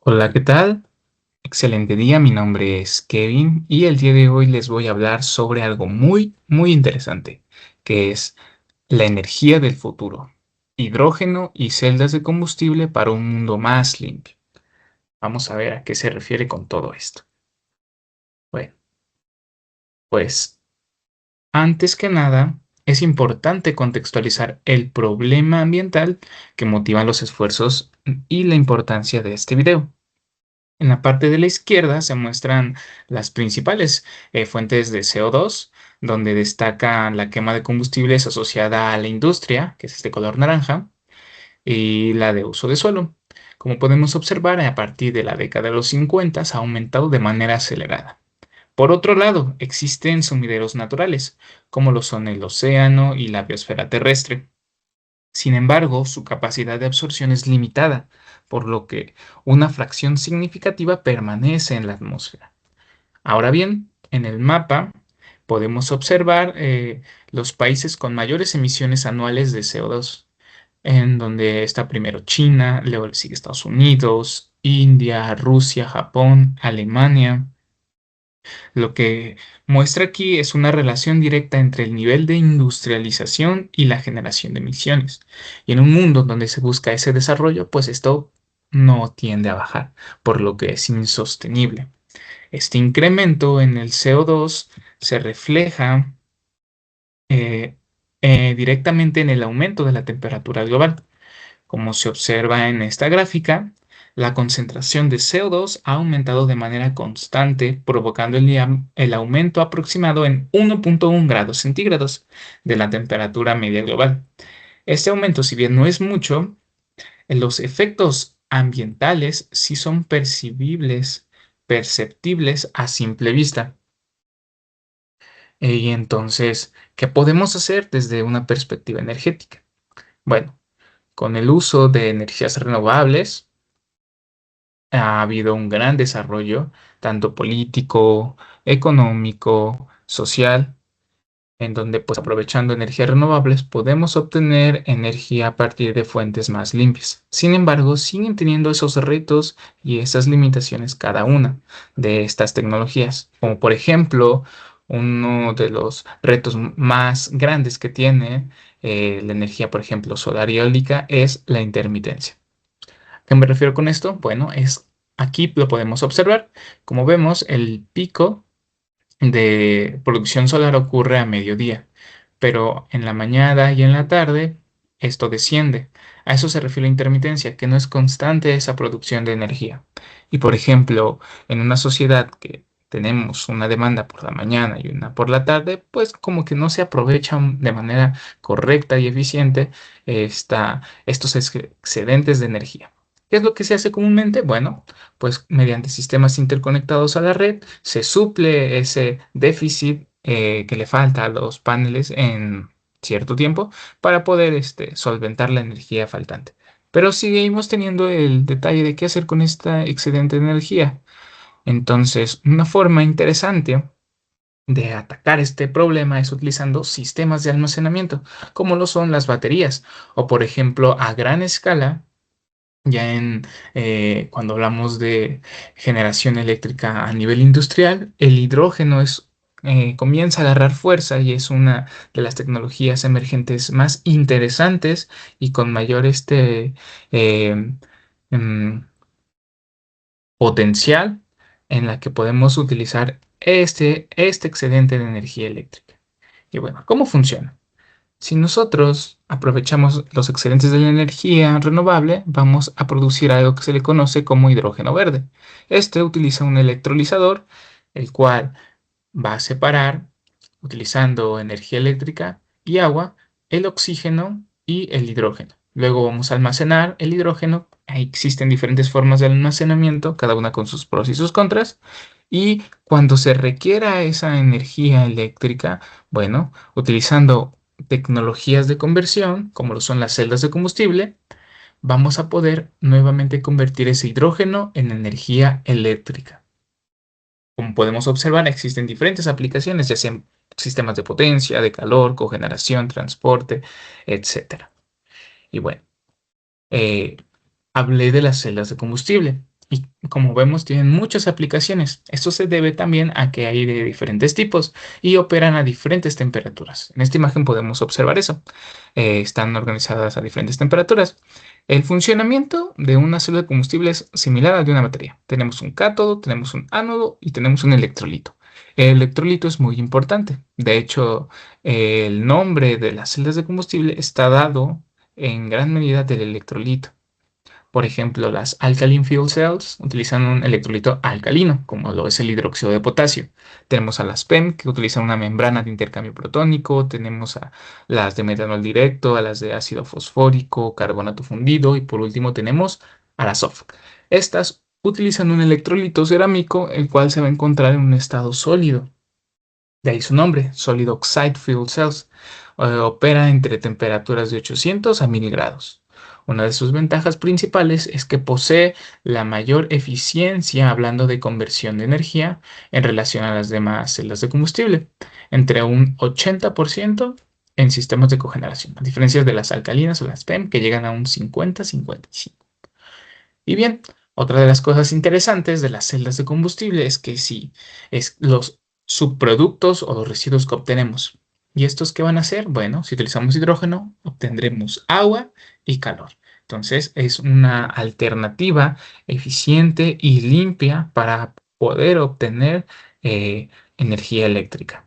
Hola, ¿qué tal? Excelente día, mi nombre es Kevin y el día de hoy les voy a hablar sobre algo muy interesante, que es la energía del futuro, hidrógeno y celdas de combustible para un mundo más limpio. Vamos a ver a qué se refiere con todo esto. Bueno, pues antes que nada, es importante contextualizar el problema ambiental que motiva los esfuerzos y la importancia de este video. En la parte de la izquierda se muestran las principales fuentes de CO2, donde destaca la quema de combustibles asociada a la industria, que es este color naranja, y la de uso de suelo. Como podemos observar, a partir de la década de los 50 ha aumentado de manera acelerada. Por otro lado, existen sumideros naturales, como lo son el océano y la biosfera terrestre. Sin embargo, su capacidad de absorción es limitada, por lo que una fracción significativa permanece en la atmósfera. Ahora bien, en el mapa podemos observar los países con mayores emisiones anuales de CO2, en donde está primero China, luego le sigue Estados Unidos, India, Rusia, Japón, Alemania. Lo que muestra aquí es una relación directa entre el nivel de industrialización y la generación de emisiones. Y en un mundo donde se busca ese desarrollo, pues esto no tiende a bajar, por lo que es insostenible. Este incremento en el CO2 se refleja eh, directamente en el aumento de la temperatura global. Como se observa en esta gráfica, la concentración de CO2 ha aumentado de manera constante, provocando el aumento aproximado en 1,1 grados centígrados de la temperatura media global. Este aumento, si bien no es mucho, los efectos ambientales sí son perceptibles a simple vista. Y entonces, ¿qué podemos hacer desde una perspectiva energética? Bueno, con el uso de energías renovables, ha habido un gran desarrollo, tanto político, económico, social, en donde pues aprovechando energías renovables podemos obtener energía a partir de fuentes más limpias. Sin embargo, siguen teniendo esos retos y esas limitaciones cada una de estas tecnologías, como por ejemplo, uno de los retos más grandes que tiene la energía, por ejemplo, solar y eólica es la intermitencia. ¿Qué me refiero con esto? Bueno, aquí lo podemos observar. Como vemos, el pico de producción solar ocurre a mediodía, pero en la mañana y en la tarde esto desciende. A eso se refiere la intermitencia, que no es constante esa producción de energía. Y por ejemplo, en una sociedad que tenemos una demanda por la mañana y una por la tarde, pues como que no se aprovechan de manera correcta y eficiente estos excedentes de energía. ¿Qué es lo que se hace comúnmente? Bueno, pues mediante sistemas interconectados a la red se suple ese déficit que le falta a los paneles en cierto tiempo para poder solventar la energía faltante. Pero seguimos teniendo el detalle de qué hacer con esta excedente de energía. Entonces, una forma interesante de atacar este problema es utilizando sistemas de almacenamiento, como lo son las baterías, o por ejemplo, a gran escala ya cuando hablamos de generación eléctrica a nivel industrial, el hidrógeno comienza a agarrar fuerza y es una de las tecnologías emergentes más interesantes y con mayor eh, mm, potencial en la que podemos utilizar este excedente de energía eléctrica. Y bueno, ¿cómo funciona? Si nosotros aprovechamos los excedentes de la energía renovable, vamos a producir algo que se le conoce como hidrógeno verde. Este utiliza un electrolizador, el cual va a separar, utilizando energía eléctrica y agua, el oxígeno y el hidrógeno. Luego vamos a almacenar el hidrógeno. Ahí existen diferentes formas de almacenamiento, cada una con sus pros y sus contras. Y cuando se requiera esa energía eléctrica, bueno, utilizando tecnologías de conversión, como lo son las celdas de combustible, vamos a poder nuevamente convertir ese hidrógeno en energía eléctrica. Como podemos observar, existen diferentes aplicaciones, ya sean sistemas de potencia, de calor, cogeneración, transporte, etcétera. Y bueno, eh, hablé de las celdas de combustible. y como vemos tienen muchas aplicaciones. Esto se debe también a que hay de diferentes tipos y operan a diferentes temperaturas. En esta imagen podemos observar eso. Están organizadas a diferentes temperaturas. El funcionamiento de una célula de combustible es similar al de una batería. Tenemos un cátodo, tenemos un ánodo y tenemos un electrolito. El electrolito es muy importante. De hecho, el nombre de las celdas de combustible está dado en gran medida del electrolito. Por ejemplo, las alkaline fuel cells utilizan un electrolito alcalino, como lo es el hidróxido de potasio. Tenemos a las PEM, que utilizan una membrana de intercambio protónico. Tenemos a las de metanol directo, a las de ácido fosfórico, carbonato fundido. Y por último tenemos a las OFF. Estas utilizan un electrolito cerámico, el cual se va a encontrar en un estado sólido. De ahí su nombre, Solid Oxide Fuel Cells. Opera entre temperaturas de 800 a 1000 grados. Una de sus ventajas principales es que posee la mayor eficiencia hablando de conversión de energía en relación a las demás celdas de combustible, entre un 80% en sistemas de cogeneración, a diferencia de las alcalinas o las PEM que llegan a un 50-55. Y bien, otra de las cosas interesantes de las celdas de combustible es que si es los subproductos o los residuos que obtenemos. ¿Y estos qué van a hacer? Bueno, si utilizamos hidrógeno, obtendremos agua y calor. Entonces, es una alternativa eficiente y limpia para poder obtener energía eléctrica.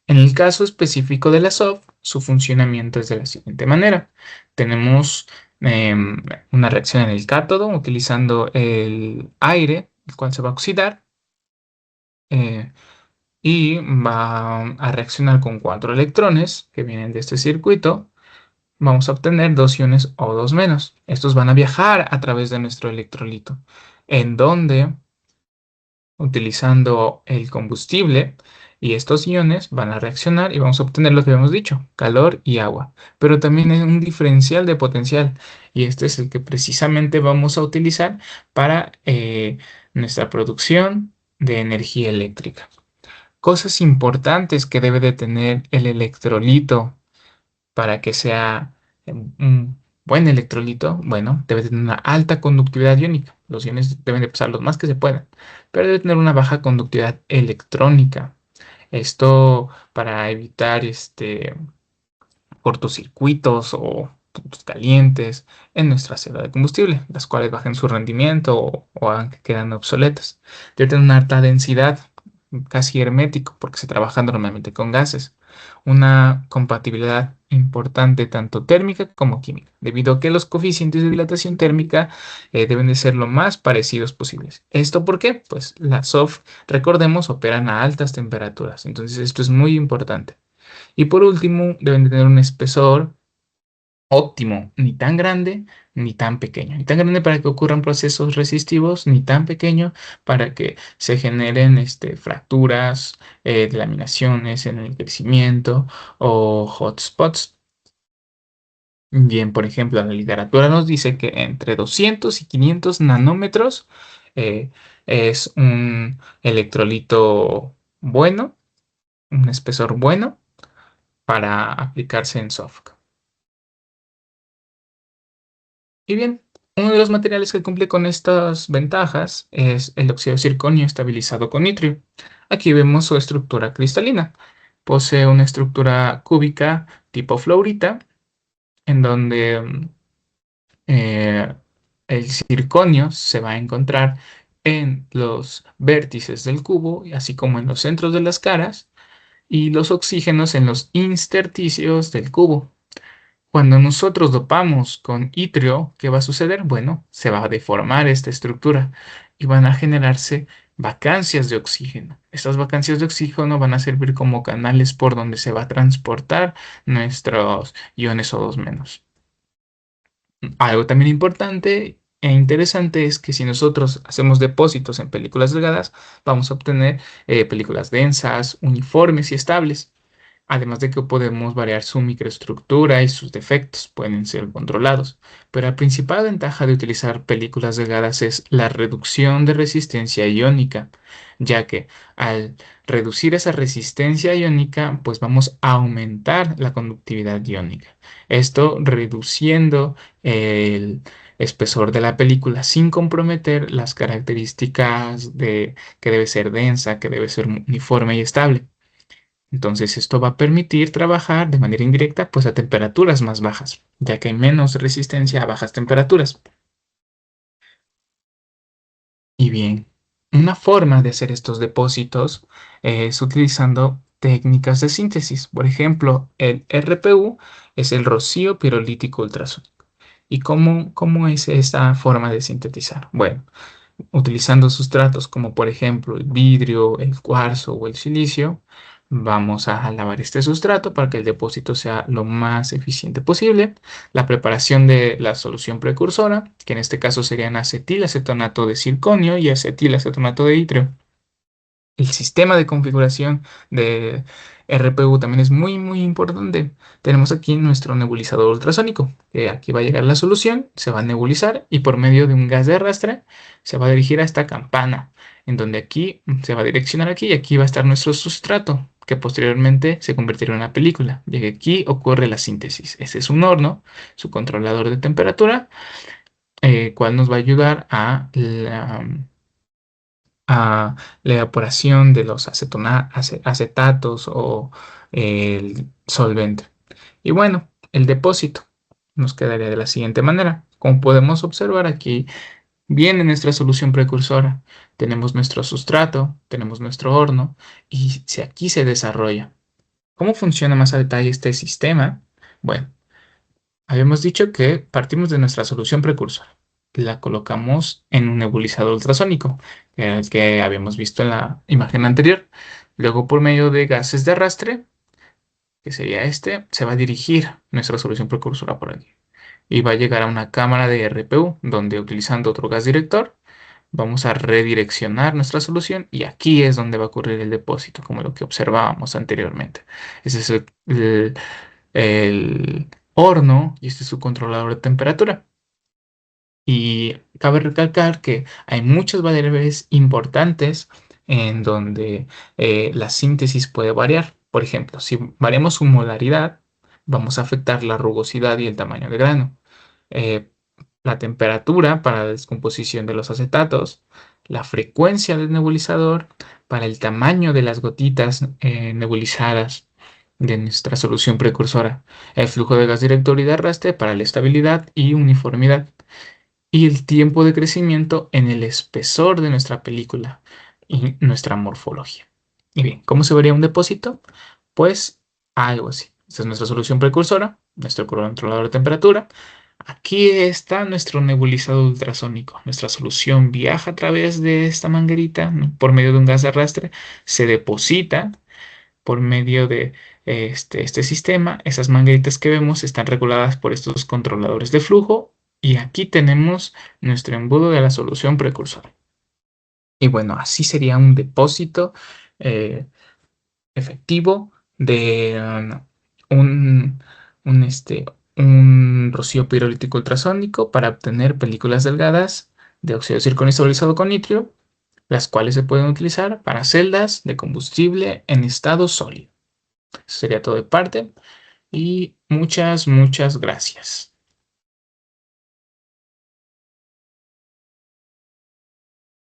En el caso específico de la SOF, su funcionamiento es de la siguiente manera. Tenemos una reacción en el cátodo utilizando el aire, el cual se va a oxidar eh, y va a reaccionar con cuatro electrones que vienen de este circuito. Vamos a obtener dos iones O2 menos. Estos van a viajar a través de nuestro electrolito, en donde utilizando el combustible y estos iones van a reaccionar y vamos a obtener lo que habíamos dicho, calor y agua. Pero también hay un diferencial de potencial y este es el que precisamente vamos a utilizar para nuestra producción de energía eléctrica. Cosas importantes que debe de tener el electrolito para que sea un buen electrolito, bueno, debe tener una alta conductividad iónica. Los iones deben de pesar lo más que se puedan, pero debe tener una baja conductividad electrónica. Esto para evitar cortocircuitos o puntos calientes en nuestra celda de combustible, las cuales bajen su rendimiento o hagan que quedan obsoletas. Debe tener una alta densidad, casi hermético, porque se trabaja normalmente con gases. Una compatibilidad importante tanto térmica como química, debido a que los coeficientes de dilatación térmica deben de ser lo más parecidos posibles. ¿Esto por qué? Pues las SOF, recordemos, operan a altas temperaturas, entonces esto es muy importante. Y por último, deben de tener un espesor óptimo, ni tan grande ni tan pequeño. Ni tan grande para que ocurran procesos resistivos, ni tan pequeño para que se generen fracturas, laminaciones en el crecimiento o hotspots. Bien, por ejemplo, la literatura nos dice que entre 200 y 500 nanómetros eh, es un electrolito bueno, un espesor bueno para aplicarse en software. Y bien, uno de los materiales que cumple con estas ventajas es el óxido de circonio estabilizado con nitrio. Aquí vemos su estructura cristalina. Posee una estructura cúbica tipo fluorita, en donde eh, el circonio se va a encontrar en los vértices del cubo, así como en los centros de las caras, y los oxígenos en los intersticios del cubo. Cuando nosotros dopamos con itrio, ¿qué va a suceder? Bueno, se va a deformar esta estructura y van a generarse vacancias de oxígeno. Estas vacancias de oxígeno van a servir como canales por donde se va a transportar nuestros iones O2 menos. Algo también importante e interesante es que si nosotros hacemos depósitos en películas delgadas, vamos a obtener películas densas, uniformes y estables. Además de que podemos variar su microestructura y sus defectos pueden ser controlados. Pero la principal ventaja de utilizar películas delgadas es la reducción de resistencia iónica, ya que al reducir esa resistencia iónica, pues vamos a aumentar la conductividad iónica. Esto reduciendo el espesor de la película sin comprometer las características de que debe ser densa, que debe ser uniforme y estable. Entonces esto va a permitir trabajar de manera indirecta pues a temperaturas más bajas, ya que hay menos resistencia a bajas temperaturas. Y bien, una forma de hacer estos depósitos es utilizando técnicas de síntesis. Por ejemplo, el RPU es el rocío pirolítico ultrasónico. ¿Y cómo es esta forma de sintetizar? Bueno, utilizando sustratos como por ejemplo el vidrio, el cuarzo o el silicio, vamos a lavar este sustrato para que el depósito sea lo más eficiente posible. La preparación de la solución precursora, que en este caso serían acetilacetonato de circonio y acetilacetonato de itrio. El sistema de configuración de RPU también es muy importante. Tenemos aquí nuestro nebulizador ultrasónico, que aquí va a llegar la solución, se va a nebulizar y por medio de un gas de arrastre se va a dirigir a esta campana, en donde aquí se va a direccionar aquí y aquí va a estar nuestro sustrato, que posteriormente se convertirá en una película, ya que aquí ocurre la síntesis. Este es un horno, su controlador de temperatura, cual nos va a ayudar a la evaporación de los acetatos o el solvente. Y bueno, el depósito nos quedaría de la siguiente manera. Como podemos observar aquí, viene nuestra solución precursora. Tenemos nuestro sustrato, tenemos nuestro horno y si aquí se desarrolla. ¿Cómo funciona más a detalle este sistema? Bueno, habíamos dicho que partimos de nuestra solución precursora. La colocamos en un nebulizador ultrasónico, que era el que habíamos visto en la imagen anterior. Luego, por medio de gases de arrastre, que sería este, se va a dirigir nuestra solución precursora por aquí. Y va a llegar a una cámara de RPU, donde utilizando otro gas director, vamos a redireccionar nuestra solución y aquí es donde va a ocurrir el depósito, como lo que observábamos anteriormente. Ese es el horno y este es su controlador de temperatura. Y cabe recalcar que hay muchas variables importantes en donde la síntesis puede variar. Por ejemplo, si variamos su molaridad, vamos a afectar la rugosidad y el tamaño del grano. Eh, la temperatura para la descomposición de los acetatos, la frecuencia del nebulizador para el tamaño de las gotitas nebulizadas de nuestra solución precursora, el flujo de gas director y de arrastre para la estabilidad y uniformidad y el tiempo de crecimiento en el espesor de nuestra película y nuestra morfología. Y bien, ¿cómo se vería un depósito? Pues algo así. Esta es nuestra solución precursora, nuestro controlador de temperatura. Aquí está nuestro nebulizador ultrasónico. Nuestra solución viaja a través de esta manguerita, ¿no?, por medio de un gas de arrastre, se deposita por medio de este sistema. Esas mangueritas que vemos están reguladas por estos controladores de flujo y aquí tenemos nuestro embudo de la solución precursora. Y bueno, así sería un depósito eh, efectivo de un, un rocío pirolítico ultrasónico para obtener películas delgadas de óxido de circonio estabilizado con nitrio, las cuales se pueden utilizar para celdas de combustible en estado sólido. Eso sería todo de parte y muchas gracias.